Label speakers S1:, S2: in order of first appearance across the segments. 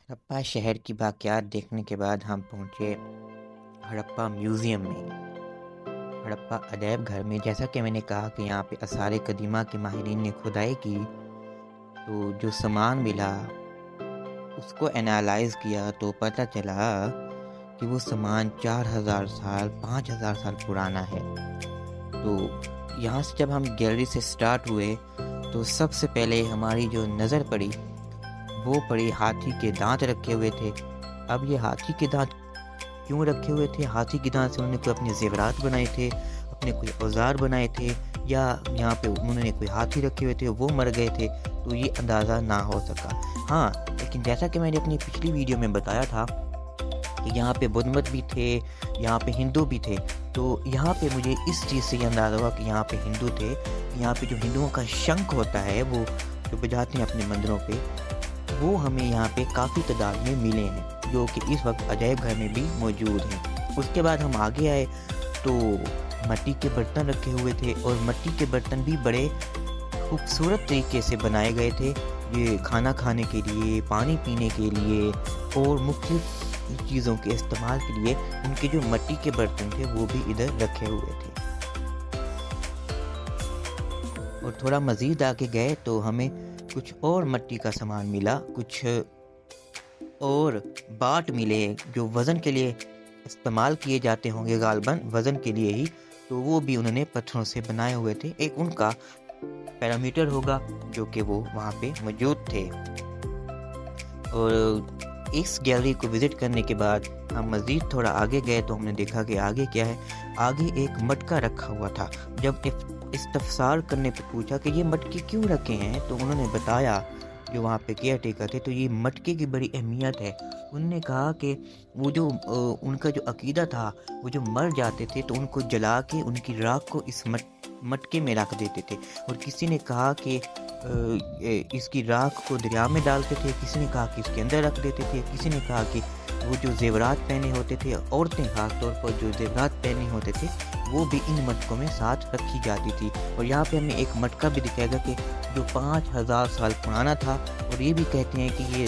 S1: हड़प्पा शहर की वाक़यात देखने के बाद हम पहुँचे हड़प्पा म्यूज़ियम में। हड़प्पा अजायब घर में जैसा कि मैंने कहा कि यहाँ पे आसार कदीमा के माहिरीन ने खुदाई की, तो जो सामान मिला उसको एनालाइज़ किया तो पता चला कि वो सामान 4000 साल 5000 साल पुराना है। तो यहाँ से जब हम गैलरी से स्टार्ट हुए तो सबसे पहले हमारी जो नज़र पड़ी वो पड़ी हाथी के दांत रखे हुए थे। अब ये हाथी के दांत क्यों रखे हुए थे? हाथी के दांत से उन्होंने कोई अपने ज़ेवरात बनाए थे, अपने कोई औजार बनाए थे, या यहाँ पे उन्होंने कोई हाथी रखे हुए थे वो मर गए थे, तो ये अंदाज़ा ना हो सका। हाँ, लेकिन जैसा कि मैंने अपनी पिछली वीडियो में बताया था कि यहाँ पे बुद्ध मत भी थे, यहाँ पे हिंदू भी थे। तो यहाँ पे मुझे इस चीज़ से ये अंदाज़ा हुआ कि यहाँ पे हिंदू थे। यहाँ पे जो हिंदुओं का शंख होता है वो जो बजाते हैं अपने मंदिरों पे, वो हमें यहाँ पे काफ़ी तादाद में मिले हैं, जो कि इस वक्त अजायब घर में भी मौजूद हैं। उसके बाद हम आगे आए तो मिट्टी के बर्तन रखे हुए थे, और मिट्टी के बर्तन भी बड़े खूबसूरत तरीके से बनाए गए थे। ये खाना खाने के लिए, पानी पीने के लिए और मुख्तलिफ चीज़ों के इस्तेमाल के लिए उनके जो मिट्टी के बर्तन थे वो भी इधर रखे हुए थे। और थोड़ा मज़ीद आगे गए तो हमें कुछ और मिट्टी का सामान मिला, कुछ और बाट मिले जो वज़न के लिए इस्तेमाल किए जाते होंगे, गालबन वज़न के लिए ही, तो वो भी उन्होंने पत्थरों से बनाए हुए थे। एक उनका पैरामीटर होगा जो कि वो वहाँ पे मौजूद थे। और इस गैलरी को विज़िट करने के बाद हम मज़ीद थोड़ा आगे गए तो हमने देखा कि आगे क्या है। आगे एक मटका रखा हुआ था। जब इस्तफसार करने पे पूछा कि ये मटके क्यों रखे हैं, तो उन्होंने बताया, जो वहाँ पे केयर टेकर थे, तो ये मटके की बड़ी अहमियत है। उन्होंने कहा कि वो जो उनका जो अकीदा था, वो जो मर जाते थे तो उनको जला के उनकी राख को इस मटके में रख देते थे। और किसी ने कहा कि इसकी राख को दरिया में डालते थे, किसी ने कहा कि इसके अंदर रख देते थे, किसी ने कहा कि वो जो ज़ेवरात पहने होते थे, औरतें ख़ास तौर पर जो ज़ेवरात पहने होते थे, वो भी इन मटकों में साथ रखी जाती थी। और यहाँ पे हमें एक मटका भी दिखाएगा कि जो 5000 साल पुराना था, और ये भी कहते हैं कि ये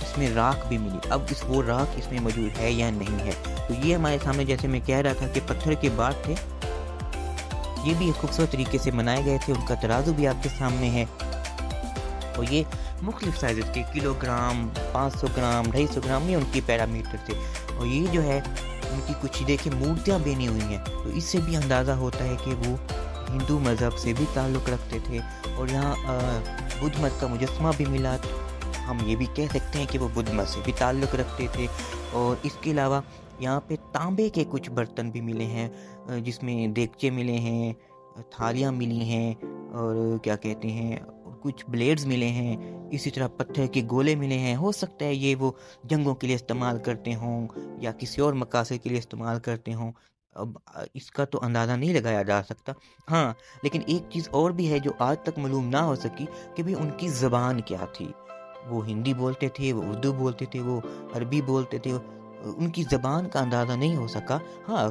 S1: इसमें राख भी मिली। अब वो राख इसमें मौजूद है या नहीं है। तो ये हमारे सामने, जैसे मैं कह रहा था कि पत्थर के बाट थे, ये भी एक खूबसूरत तरीके से बनाए गए थे। उनका तराजू भी आपके सामने है, और ये मुख्तलिफ साइज़ के किलोग्राम, 500 ग्राम, 250 ग्राम, ये उनकी पैरामीटर थे। और ये जो है उनकी कुछ देखिए मूर्तियाँ बनी हुई हैं, तो इससे भी अंदाज़ा होता है कि वो हिंदू मज़हब से भी ताल्लुक़ रखते थे। और यहाँ बुद्ध मत का मुजस्समा भी मिला, तो हम ये भी कह सकते हैं कि वो बुद्ध मत से भी ताल्लुक़ रखते थे। और इसके अलावा यहाँ पे तांबे के कुछ बर्तन भी मिले हैं, जिसमें देगचे मिले हैं, थालियाँ मिली हैं, और क्या कहते हैं, कुछ ब्लेड्स मिले हैं। इसी तरह पत्थर के गोले मिले हैं। हो सकता है ये वो जंगों के लिए इस्तेमाल करते हों या किसी और मकासद के लिए इस्तेमाल करते हों। अब इसका तो अंदाज़ा नहीं लगाया जा सकता। हाँ, लेकिन एक चीज़ और भी है जो आज तक मालूम ना हो सकी कि भाई उनकी ज़बान क्या थी। वो हिंदी बोलते थे, वो उर्दू बोलते थे, वो अरबी बोलते थे, उनकी ज़बान का अंदाज़ा नहीं हो सका। हाँ,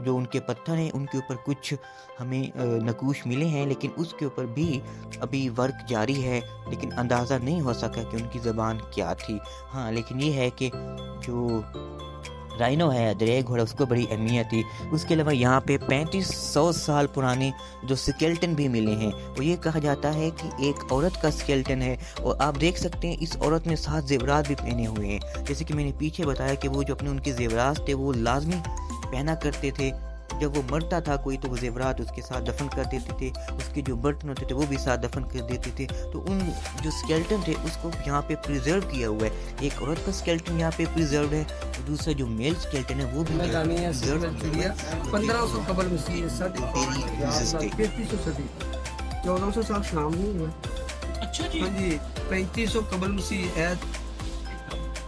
S1: जो उनके पत्थर हैं उनके ऊपर कुछ हमें नक़ूश मिले हैं, लेकिन उसके ऊपर भी अभी वर्क जारी है, लेकिन अंदाज़ा नहीं हो सका कि उनकी ज़बान क्या थी। हाँ, लेकिन ये है कि जो राइनो है, दरियाई घोड़ा, उसको बड़ी अहमियत थी। उसके अलावा यहाँ पे 3500 साल पुराने जो स्केल्टन भी मिले हैं। और ये कहा जाता है कि एक औरत का स्केल्टन है, और आप देख सकते हैं इस औरत ने 7 ज़ेवरात भी पहने हुए हैं। जैसे कि मैंने पीछे बताया कि वो जो अपने उनके ज़ेवरात थे वो लाजमी पहना करते थे। जब वो मरता था कोई, तो वो ज़ेवरात उसके साथ दफन कर देते थे, उसके जो बर्तन होते थे वो भी साथ दफन कर देते थे। तो उन जो स्केल्टन थे उसको यहाँ पे प्रिजर्व किया हुआ है। एक औरत का स्केल्टन यहाँ पे प्रिजर्व है, और दूसरा जो मेल स्केल्टन है वो भी प्रिजर्व किया।
S2: 1500 कबल मसीह 3300 सदी 1400 साल शाम नहीं हुआ।
S3: अच्छा जी,
S2: हाँ जी, 3500 कबल मसीह है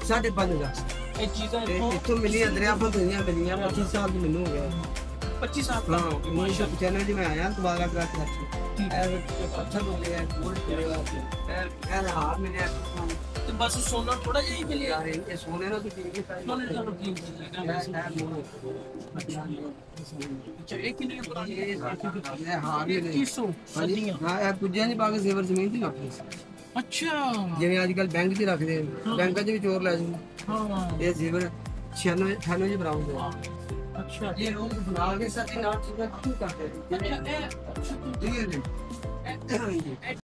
S2: 5,500
S3: ये चीज़ें
S2: इतों मिली दरिया पर मिलियां 25 साल की मैनू हो गया।
S3: 25 साल
S2: हाँ, 1995 में आया दोबारा पत्थर हो गया, गोल्ड मिलेगा, हार मिले।
S3: तो बस सोना थोड़ा यही मिले
S2: यार ये सोने ना तो ठीक है,
S3: सोने का कीमत अच्छा, एक किलो के पुराने
S2: हार मिले।
S3: 2100 सदियां।
S2: हाँ यार, तुझे नहीं बाकी जेवर जमीन थी वापस।
S3: ਅੱਛਾ
S2: ਜਿਵੇਂ ਅੱਜ ਕੱਲ ਬੈਂਕ 'ਚ ਰੱਖਦੇ ਆ, ਬੈਂਕਾਂ 'ਚ ਵੀ ਚੋਰ ਲੈ ਜਾਂਦੇ।
S3: ਹਾਂ
S2: ਇਹ ਜ਼ੀਵਰ 96 ਚ ਬਰਾਮਦ ਹੋਇਆ।
S3: ਅੱਛਾ
S2: ਇਹ ਲੋग ਬਣਾ ਕੇ ਸੱਚੀ ਨਾਮ ਚੀਜ਼ਾਂ ਕਿਉਂ ਕਰਦੇ
S3: ਅੱਛਾ ਇਹ
S2: ਨੇ?